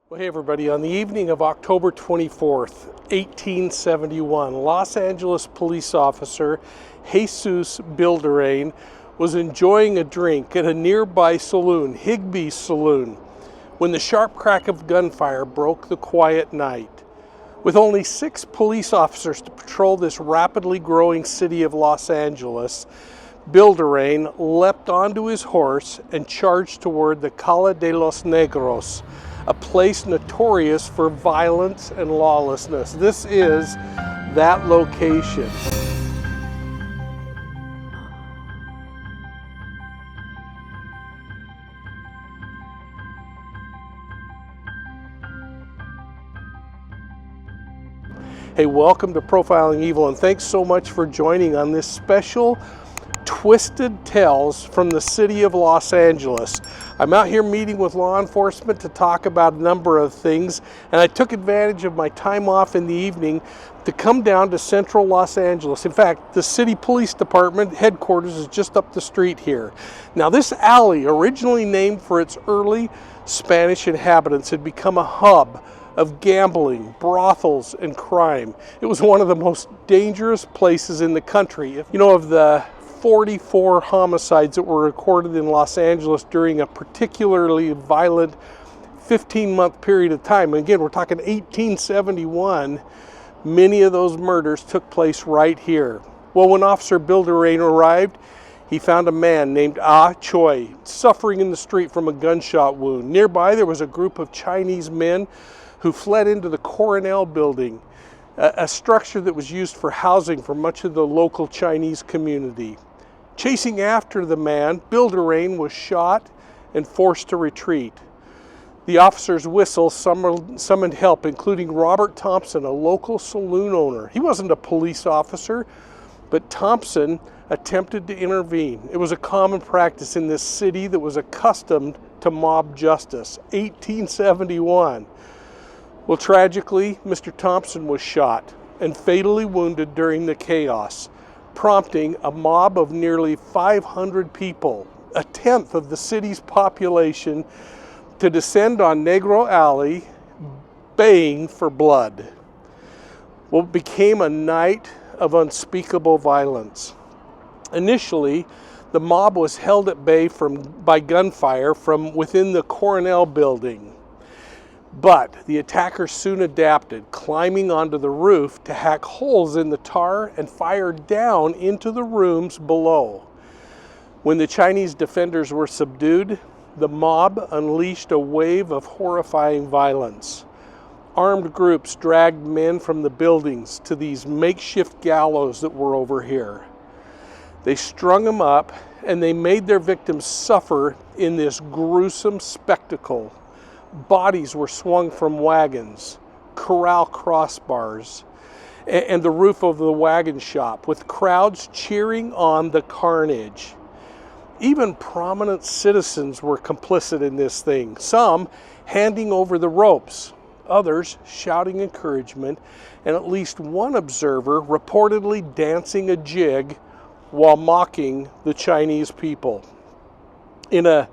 Well, hey everybody, on the evening of October 24th, 1871, Los Angeles police officer Jesus Bilderain was enjoying a drink at a nearby saloon, Higby's Saloon, when the sharp crack of gunfire broke the quiet night. With only 6 police officers to patrol this rapidly growing city of Los Angeles, Bilderain leapt onto his horse and charged toward the Cala de los Negros, a place notorious for violence and lawlessness. This is that location. Hey, welcome to Profiling Evil, and thanks so much for joining on this special Twisted Tales from the city of Los Angeles. I'm out here meeting with law enforcement to talk about a number of things, and I took advantage of my time off in the evening to come down to central Los Angeles. In fact, the city police department headquarters is just up the street here. Now, this alley, originally named for its early Spanish inhabitants, had become a hub of gambling, brothels, and crime. It was one of the most dangerous places in the country. You know, of the 44 homicides that were recorded in Los Angeles during a particularly violent 15-month period of time, and again, we're talking 1871, many of those murders took place right here. Well, when Officer Bilderain arrived, he found a man named Choi suffering in the street from a gunshot wound. Nearby, there was a group of Chinese men who fled into the Coronel building, a structure that was used for housing for much of the local Chinese community. Chasing after the man, Bilderain was shot and forced to retreat. The officer's whistle summoned help, including Robert Thompson, a local saloon owner. He wasn't a police officer, but Thompson attempted to intervene. It was a common practice in this city that was accustomed to mob justice. 1871. Well, tragically, Mr. Thompson was shot and fatally wounded during the chaos, prompting a mob of nearly 500 people, a tenth of the city's population, to descend on Negro Alley, baying for blood. Well, it became a night of unspeakable violence. Initially, the mob was held at bay by gunfire from within the Coronel building. But the attackers soon adapted, climbing onto the roof to hack holes in the tar and fire down into the rooms below. When the Chinese defenders were subdued, the mob unleashed a wave of horrifying violence. Armed groups dragged men from the buildings to these makeshift gallows that were over here. They strung them up and they made their victims suffer in this gruesome spectacle. Bodies were swung from wagons, corral crossbars, and the roof of the wagon shop, with crowds cheering on the carnage. Even prominent citizens were complicit in this thing, some handing over the ropes, others shouting encouragement, and at least one observer reportedly dancing a jig while mocking the Chinese people. In a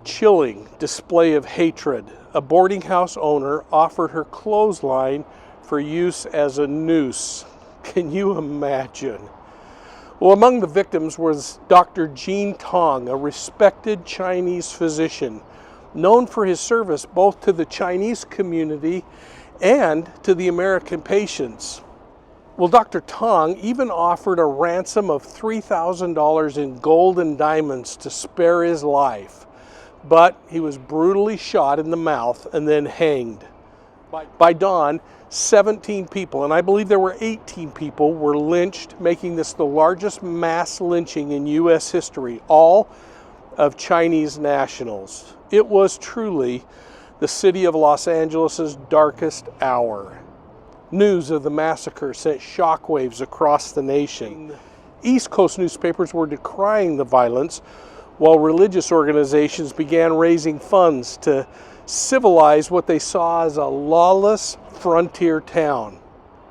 chilling display of hatred, a boarding house owner offered her clothesline for use as a noose. Can you imagine? Well, among the victims was Dr. Jean Tong, a respected Chinese physician, known for his service both to the Chinese community and to the American patients. Well, Dr. Tong even offered a ransom of $3,000 in gold and diamonds to spare his life. But he was brutally shot in the mouth and then hanged. By dawn, 17 people, and I believe there were 18 people, were lynched, making this the largest mass lynching in U.S. history, all of Chinese nationals. It was truly the city of Los Angeles' darkest hour. News of the massacre sent shockwaves across the nation. East Coast newspapers were decrying the violence, while religious organizations began raising funds to civilize what they saw as a lawless frontier town.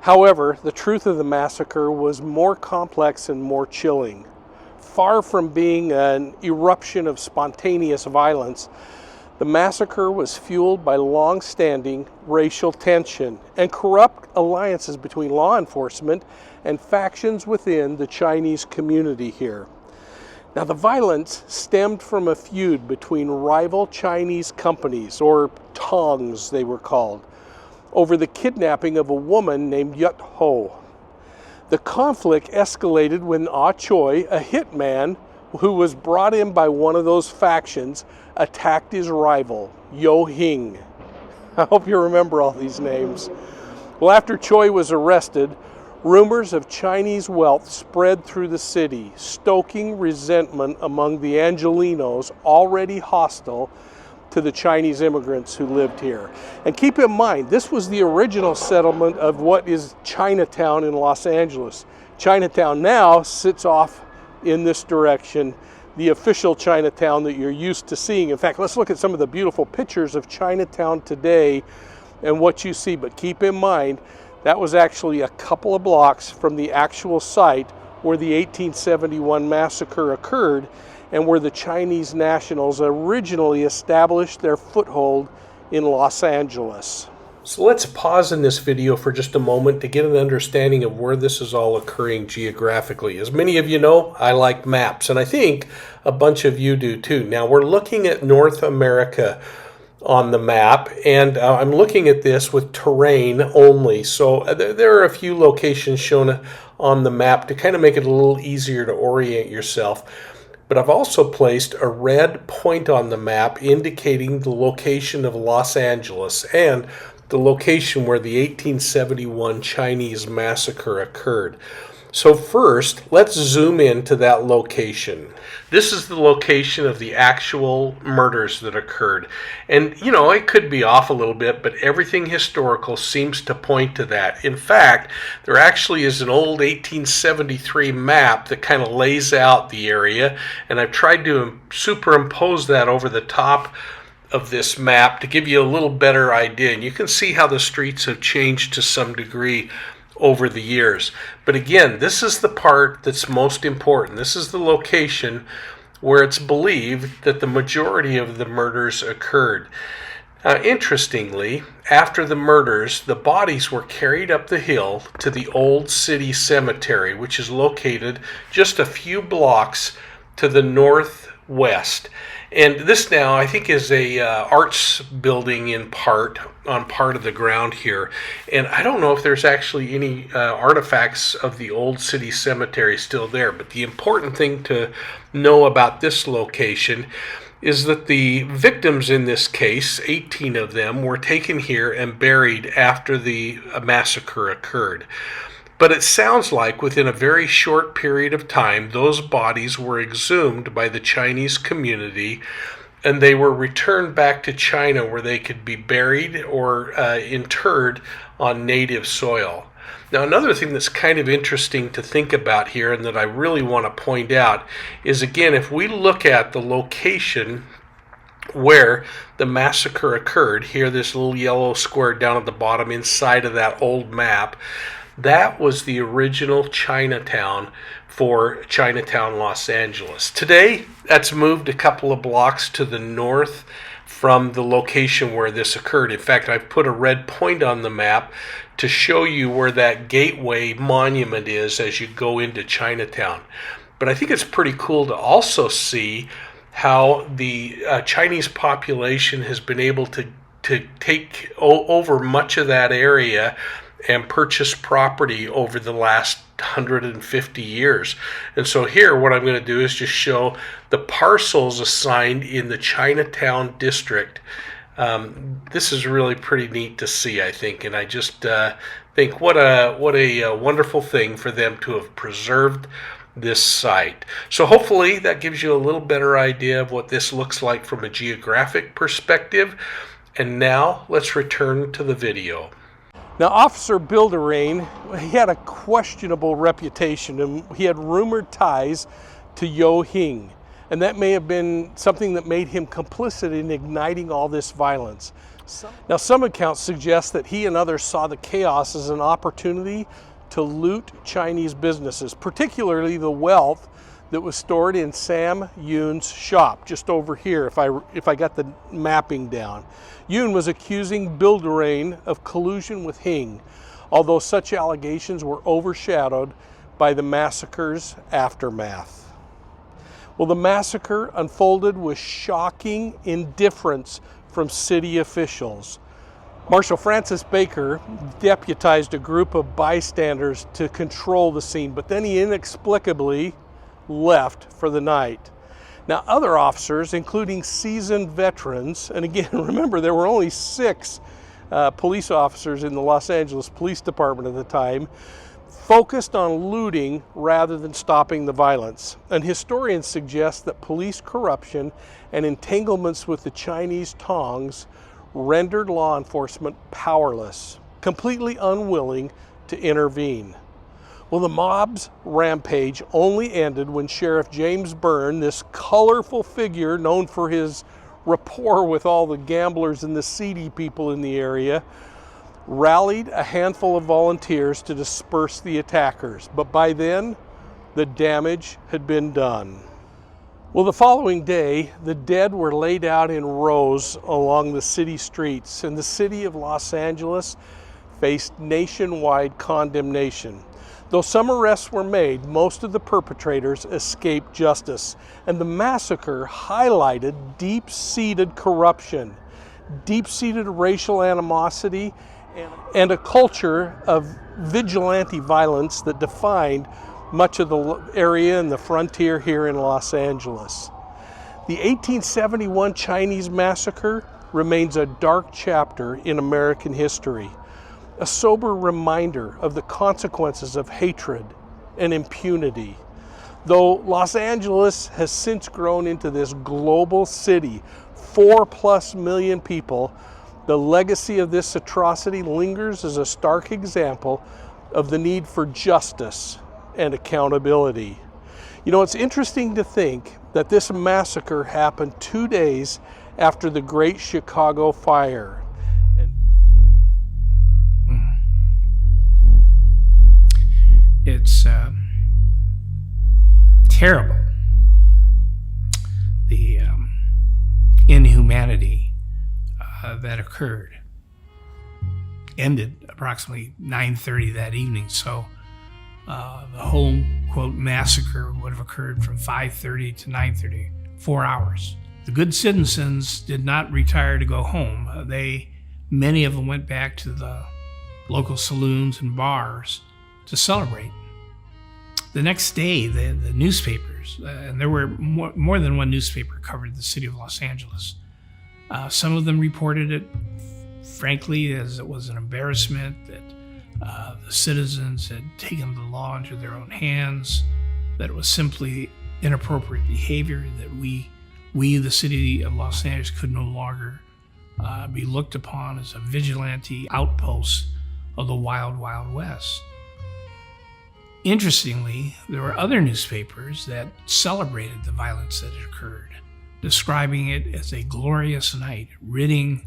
However, the truth of the massacre was more complex and more chilling. Far from being an eruption of spontaneous violence, The massacre was fueled by long-standing racial tension and corrupt alliances between law enforcement and factions within the Chinese community here. Now, the violence stemmed from a feud between rival Chinese companies, or tongs they were called, over the kidnapping of a woman named Yut Ho. The conflict escalated when Ah Choi, a hitman who was brought in by one of those factions, attacked his rival, Yo Hing. I hope you remember all these names. Well, after Choi was arrested, rumors of Chinese wealth spread through the city, stoking resentment among the Angelenos already hostile to the Chinese immigrants who lived here. And keep in mind, this was the original settlement of what is Chinatown in Los Angeles. Chinatown now sits off in this direction, the official Chinatown that you're used to seeing. In fact, let's look at some of the beautiful pictures of Chinatown today and what you see. But keep in mind, that was actually a couple of blocks from the actual site where the 1871 massacre occurred and where the Chinese nationals originally established their foothold in Los Angeles. So let's pause in this video for just a moment to get an understanding of where this is all occurring geographically. As many of you know, I like maps, and I think a bunch of you do too. Now, we're looking at North America on the map, and I'm looking at this with terrain only. So there are a few locations shown on the map to kind of make it a little easier to orient yourself. But I've also placed a red point on the map indicating the location of Los Angeles and the location where the 1871 Chinese massacre occurred. So first, let's zoom into that location. This is the location of the actual murders that occurred. And, you know, it could be off a little bit, but everything historical seems to point to that. In fact, there actually is an old 1873 map that kind of lays out the area, and I've tried to superimpose that over the top of this map to give you a little better idea. And you can see how the streets have changed to some degree over the years. But again, this is the part that's most important. This is the location where it's believed that the majority of the murders occurred. Interestingly, after the murders, the bodies were carried up the hill to the Old City Cemetery, which is located just a few blocks to the northwest. And this now, I think, is a arts building on part of the ground here. And I don't know if there's actually any artifacts of the Old City Cemetery still there. But the important thing to know about this location is that the victims in this case, 18 of them, were taken here and buried after the massacre occurred. But it sounds like within a very short period of time, those bodies were exhumed by the Chinese community and they were returned back to China where they could be buried or interred on native soil. Now, another thing that's kind of interesting to think about here and that I really want to point out is, again, if we look at the location where the massacre occurred, here, this little yellow square down at the bottom inside of that old map, that was the original Chinatown for Chinatown, Los Angeles. Today, that's moved a couple of blocks to the north from the location where this occurred. In fact, I've put a red point on the map to show you where that gateway monument is as you go into Chinatown. But I think it's pretty cool to also see how the Chinese population has been able to take over much of that area and purchase property over the last 150 years. And so here what I'm going to do is just show the parcels assigned in the Chinatown district. This is really pretty neat to see, I think, and I just think what a wonderful thing for them to have preserved this site. So hopefully that gives you a little better idea of what this looks like from a geographic perspective. And now let's return to the video. Now, Officer Bilderain, he had a questionable reputation, and he had rumored ties to Yo Hing, and that may have been something that made him complicit in igniting all this violence. Now, some accounts suggest that he and others saw the chaos as an opportunity to loot Chinese businesses, particularly the wealth that was stored in Sam Yoon's shop just over here, if I got the mapping down. Yoon was accusing Bilderain of collusion with Hing, although such allegations were overshadowed by the massacre's aftermath. Well, the massacre unfolded with shocking indifference from city officials. Marshal Francis Baker deputized a group of bystanders to control the scene, but then he inexplicably left for the night. Now, other officers, including seasoned veterans, and again, remember there were only 6 police officers in the Los Angeles Police Department at the time, focused on looting rather than stopping the violence. And historians suggest that police corruption and entanglements with the Chinese tongs rendered law enforcement powerless, completely unwilling to intervene. Well, the mob's rampage only ended when Sheriff James Byrne, this colorful figure known for his rapport with all the gamblers and the seedy people in the area, rallied a handful of volunteers to disperse the attackers. But by then, the damage had been done. Well, the following day, the dead were laid out in rows along the city streets, and the city of Los Angeles faced nationwide condemnation. Though some arrests were made, most of the perpetrators escaped justice, and the massacre highlighted deep-seated corruption, deep-seated racial animosity, and a culture of vigilante violence that defined much of the area and the frontier here in Los Angeles. The 1871 Chinese Massacre remains a dark chapter in American history, a sober reminder of the consequences of hatred and impunity. Though Los Angeles has since grown into this global city, 4+ million people, the legacy of this atrocity lingers as a stark example of the need for justice and accountability. You know, it's interesting to think that this massacre happened 2 days after the Great Chicago Fire. It's terrible, the inhumanity that occurred. Ended approximately 9:30 that evening, so the whole, quote, massacre would have occurred from 5:30 to 9:30, 4 hours. The good citizens did not retire to go home. Many of them went back to the local saloons and bars to celebrate. The next day, the newspapers, and there were more than one newspaper covered the city of Los Angeles. Some of them reported it, frankly, as it was an embarrassment that the citizens had taken the law into their own hands, that it was simply inappropriate behavior, that we, the city of Los Angeles, could no longer be looked upon as a vigilante outpost of the wild, wild west. Interestingly, there were other newspapers that celebrated the violence that had occurred, describing it as a glorious night, ridding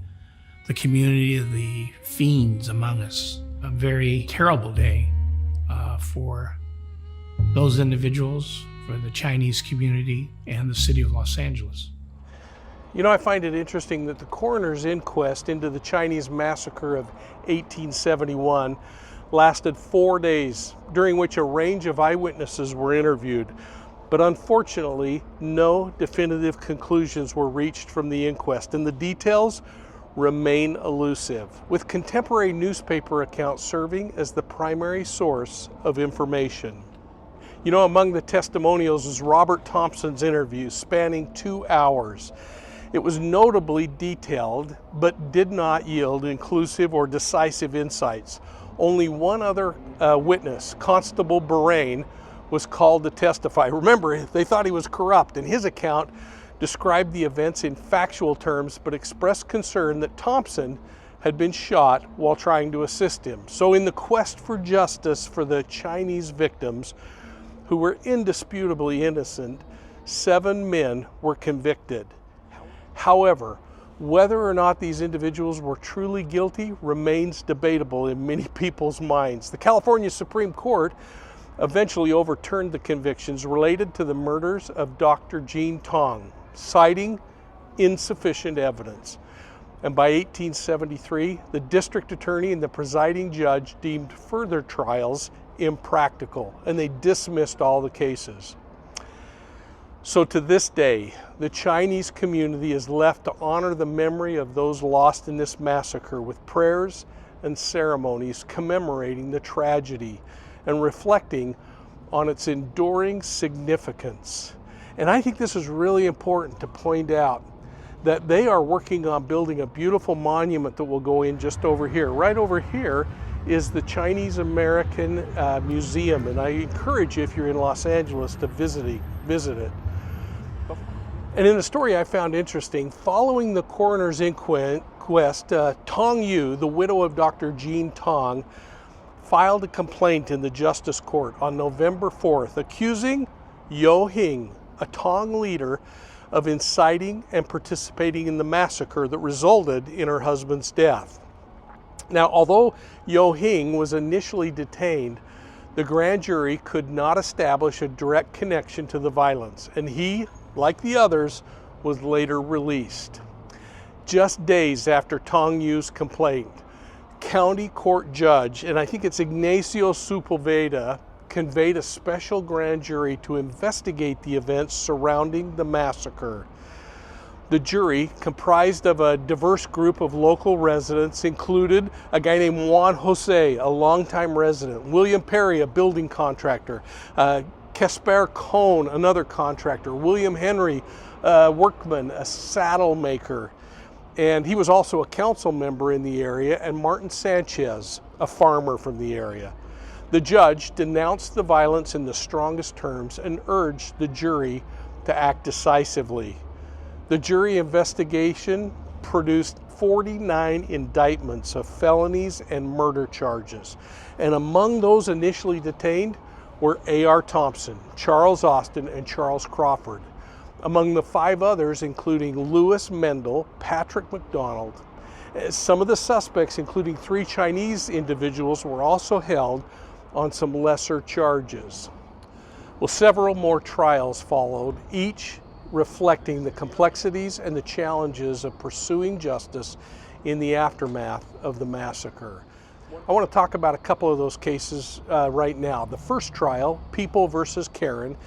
the community of the fiends among us. A very terrible day for those individuals, for the Chinese community, and the city of Los Angeles. You know, I find it interesting that the coroner's inquest into the Chinese Massacre of 1871 lasted 4 days, during which a range of eyewitnesses were interviewed. But unfortunately, no definitive conclusions were reached from the inquest, and the details remain elusive, with contemporary newspaper accounts serving as the primary source of information. You know, among the testimonials is Robert Thompson's interview, spanning 2 hours. It was notably detailed, but did not yield inclusive or decisive insights. Only one other witness, Constable Berain, was called to testify. Remember, they thought he was corrupt, and his account described the events in factual terms, but expressed concern that Thompson had been shot while trying to assist him. So in the quest for justice for the Chinese victims, who were indisputably innocent, 7 men were convicted. However, whether or not these individuals were truly guilty remains debatable in many people's minds. The California Supreme Court eventually overturned the convictions related to the murders of Dr. Jean Tong, citing insufficient evidence. And by 1873, the district attorney and the presiding judge deemed further trials impractical, and they dismissed all the cases. So to this day, the Chinese community is left to honor the memory of those lost in this massacre with prayers and ceremonies commemorating the tragedy and reflecting on its enduring significance. And I think this is really important to point out, that they are working on building a beautiful monument that will go in just over here. Right over here is the Chinese American Museum, and I encourage you, if you're in Los Angeles, to visit it. And in the story I found interesting, following the coroner's inquest, Tong Yu, the widow of Dr. Jean Tong, filed a complaint in the Justice Court on November 4th, accusing Yo Hing, a Tong leader, of inciting and participating in the massacre that resulted in her husband's death. Now, although Yo Hing was initially detained, the grand jury could not establish a direct connection to the violence, and he, like the others, was later released. Just days after Tong Yu's complaint, county court judge, and I think it's Ignacio Sepulveda, conveyed a special grand jury to investigate the events surrounding the massacre. The jury, comprised of a diverse group of local residents, included a guy named Juan Jose, a longtime resident, William Perry, a building contractor, Casper Cohn, another contractor, William Henry, a workman, a saddle maker, and he was also a council member in the area, and Martin Sanchez, a farmer from the area. The judge denounced the violence in the strongest terms and urged the jury to act decisively. The jury investigation produced 49 indictments of felonies and murder charges. And among those initially detained were A.R. Thompson, Charles Austin, and Charles Crawford. Among the 5 others, including Louis Mendel, Patrick McDonald. Some of the suspects, including 3 Chinese individuals, were also held on some lesser charges. Well, several more trials followed, each reflecting the complexities and the challenges of pursuing justice in the aftermath of the massacre. I want to talk about a couple of those cases right now. The first trial, People versus Karen,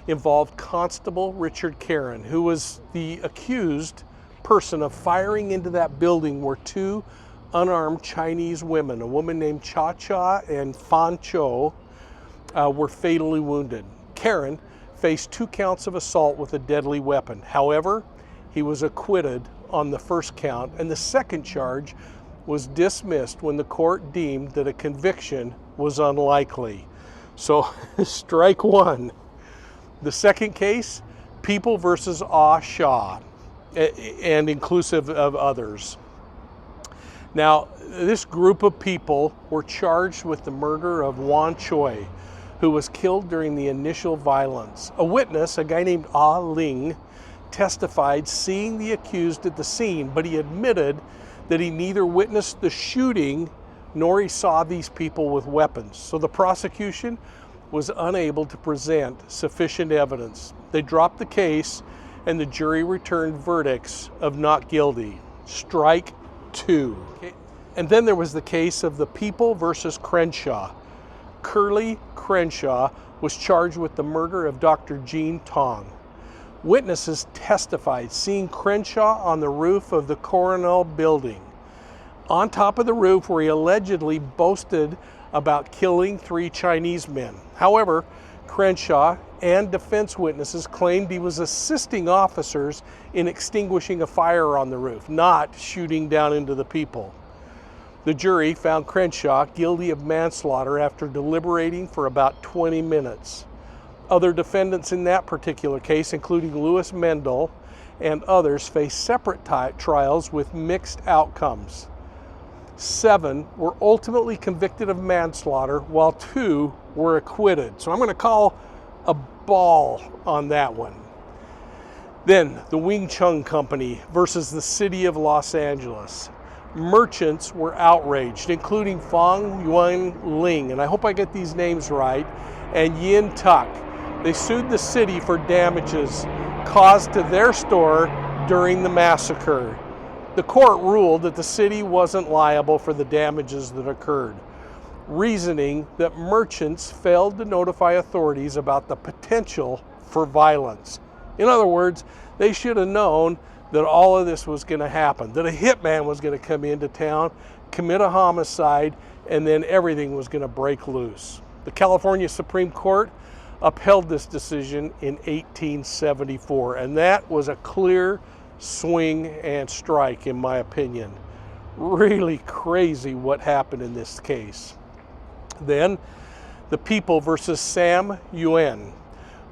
involved Constable Richard Karen, who was the accused person of firing into that building where 2 unarmed Chinese women, a woman named Cha Cha and Fan Cho, were fatally wounded. Karen faced 2 counts of assault with a deadly weapon. However, he was acquitted on the first count, and the second charge was dismissed when the court deemed that a conviction was unlikely. So, strike 1. The second case, People versus Ah Shaw, and inclusive of others. Now, this group of people were charged with the murder of Wan Choi, who was killed during the initial violence. A witness, a guy named Ah Ling, testified seeing the accused at the scene, but he admitted that he neither witnessed the shooting nor he saw these people with weapons. So the prosecution was unable to present sufficient evidence. They dropped the case, and the jury returned verdicts of not guilty. Strike 2. Okay. And then there was the case of the People versus Crenshaw. Curly Crenshaw was charged with the murder of Dr. Jean Tong. Witnesses testified seeing Crenshaw on the roof of the Coronel building, on top of the roof where he allegedly boasted about killing 3 Chinese men. However, Crenshaw and defense witnesses claimed he was assisting officers in extinguishing a fire on the roof, not shooting down into the people. The jury found Crenshaw guilty of manslaughter after deliberating for about 20 minutes. Other defendants in that particular case, including Louis Mendel and others, faced separate trials with mixed outcomes. 7 were ultimately convicted of manslaughter, while 2 were acquitted. So I'm going to call a ball on that one. Then the Wing Chun Company versus the City of Los Angeles. Merchants were outraged, including Fong Yuan Ling, and I hope I get these names right, and Yin Tuk. They sued the city for damages caused to their store during the massacre. The court ruled that the city wasn't liable for the damages that occurred, reasoning that merchants failed to notify authorities about the potential for violence. In other words, they should have known that all of this was going to happen, that a hitman was going to come into town, commit a homicide, and then everything was going to break loose. The California Supreme Court upheld this decision in 1874, and that was a clear swing and strike, in my opinion. Really crazy what happened in this case. Then, the People versus Sam Yuen.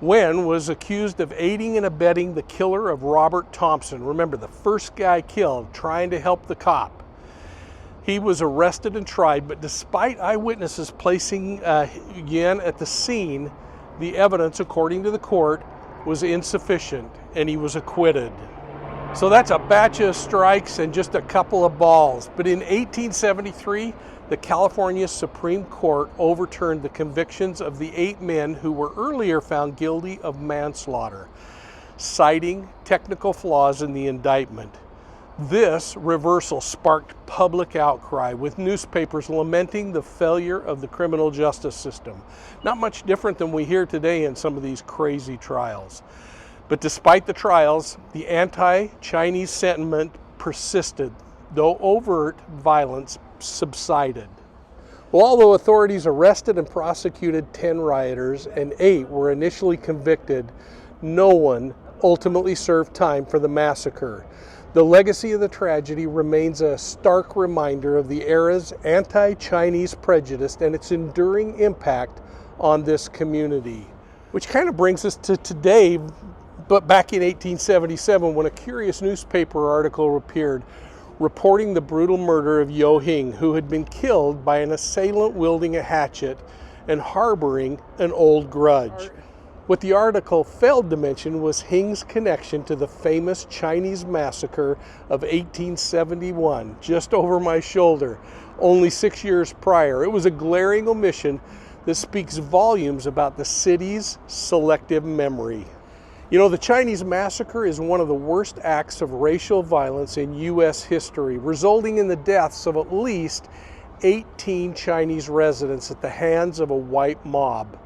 Wen was accused of aiding and abetting the killer of Robert Thompson. Remember, the first guy killed, trying to help the cop. He was arrested and tried, but despite eyewitnesses placing Yen at the scene, the evidence, according to the court, was insufficient, and he was acquitted. So that's a batch of strikes and just a couple of balls. But in 1873, the California Supreme Court overturned the convictions of the 8 men who were earlier found guilty of manslaughter, citing technical flaws in the indictment. This reversal sparked public outcry, with newspapers lamenting the failure of the criminal justice system. Not much different than we hear today in some of these crazy trials. But despite the trials, the anti-Chinese sentiment persisted, though overt violence subsided. Well, although authorities arrested and prosecuted 10 rioters and 8 were initially convicted, no one ultimately served time for the massacre. The legacy of the tragedy remains a stark reminder of the era's anti-Chinese prejudice and its enduring impact on this community. Which kind of brings us to today, but back in 1877, when a curious newspaper article appeared reporting the brutal murder of Yo Hing, who had been killed by an assailant wielding a hatchet and harboring an old grudge. What the article failed to mention was Hing's connection to the famous Chinese Massacre of 1871, just over my shoulder, only 6 years prior. It was a glaring omission that speaks volumes about the city's selective memory. You know, the Chinese Massacre is one of the worst acts of racial violence in U.S. history, resulting in the deaths of at least 18 Chinese residents at the hands of a white mob.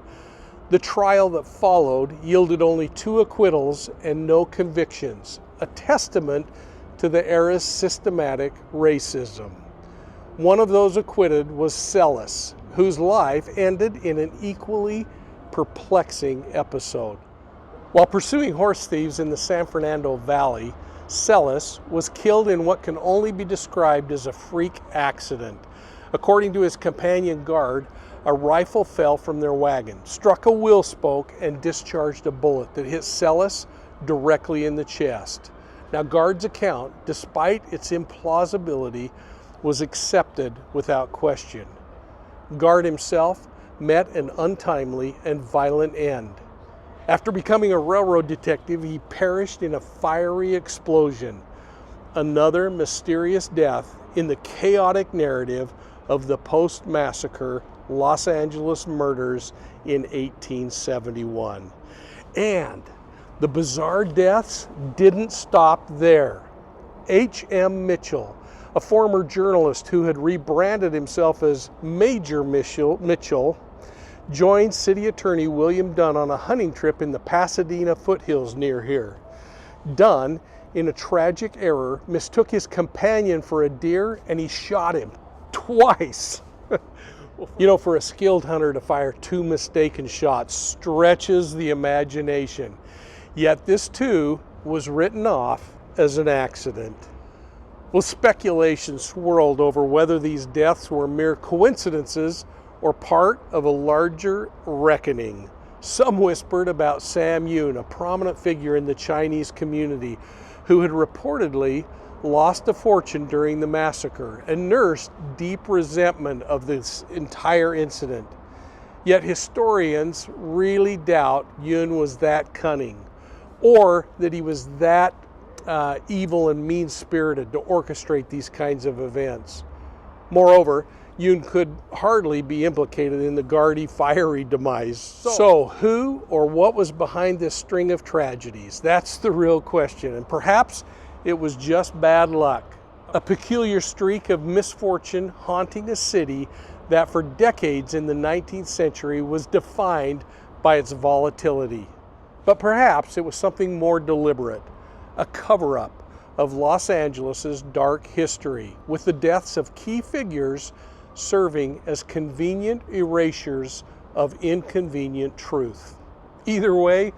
The trial that followed yielded only 2 acquittals and no convictions, a testament to the era's systematic racism. One of those acquitted was Sellis, whose life ended in an equally perplexing episode. While pursuing horse thieves in the San Fernando Valley, Sellis was killed in what can only be described as a freak accident. According to his companion guard, a rifle fell from their wagon, struck a wheel spoke, and discharged a bullet that hit Sellis directly in the chest. Now, guard's account, despite its implausibility, was accepted without question. Guard himself met an untimely and violent end. After becoming a railroad detective, he perished in a fiery explosion. Another mysterious death in the chaotic narrative of the post-massacre Los Angeles murders in 1871. And the bizarre deaths didn't stop there. H.M. Mitchell, a former journalist who had rebranded himself as Major Mitchell, joined City Attorney William Dunn on a hunting trip in the Pasadena foothills near here. Dunn, in a tragic error, mistook his companion for a deer and he shot him twice. You know, for a skilled hunter to fire 2 mistaken shots stretches the imagination. Yet this too was written off as an accident. Well, speculation swirled over whether these deaths were mere coincidences or part of a larger reckoning. Some whispered about Sam Yuen, a prominent figure in the Chinese community who had reportedly lost a fortune during the massacre and nursed deep resentment of this entire incident. Yet historians really doubt Yuen was that cunning, or that he was that evil and mean-spirited to orchestrate these kinds of events. Moreover, Yoon could hardly be implicated in the Gardaí fiery demise. So who or what was behind this string of tragedies? That's the real question, and perhaps it was just bad luck. A peculiar streak of misfortune haunting a city that for decades in the 19th century was defined by its volatility. But perhaps it was something more deliberate, a cover-up of Los Angeles's dark history, with the deaths of key figures serving as convenient erasures of inconvenient truth. Either way,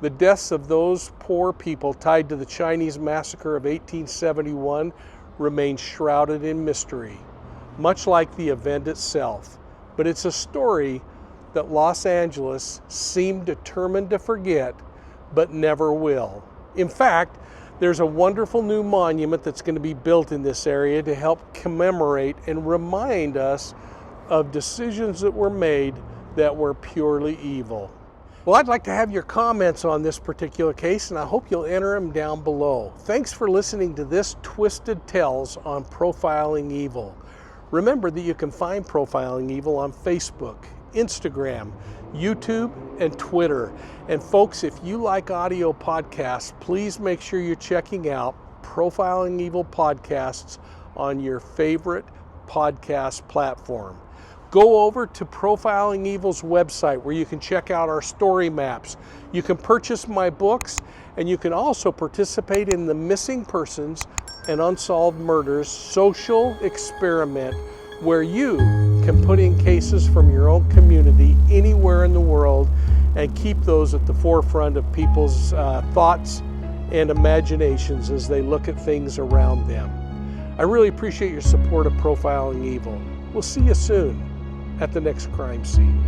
the deaths of those poor people tied to the Chinese Massacre of 1871 remain shrouded in mystery, much like the event itself. But it's a story that Los Angeles seemed determined to forget, but never will. In fact, there's a wonderful new monument that's going to be built in this area to help commemorate and remind us of decisions that were made that were purely evil. Well, I'd like to have your comments on this particular case, and I hope you'll enter them down below. Thanks for listening to this Twisted Tales on Profiling Evil. Remember that you can find Profiling Evil on Facebook, Instagram, YouTube, and Twitter. And folks, if you like audio podcasts, please make sure you're checking out Profiling Evil podcasts on your favorite podcast platform. Go over to Profiling Evil's website where you can check out our story maps. You can purchase my books, and you can also participate in the Missing Persons and Unsolved Murders social experiment, where you can put in cases from your own community anywhere in the world and keep those at the forefront of people's thoughts and imaginations as they look at things around them. I really appreciate your support of Profiling Evil. We'll see you soon at the next crime scene.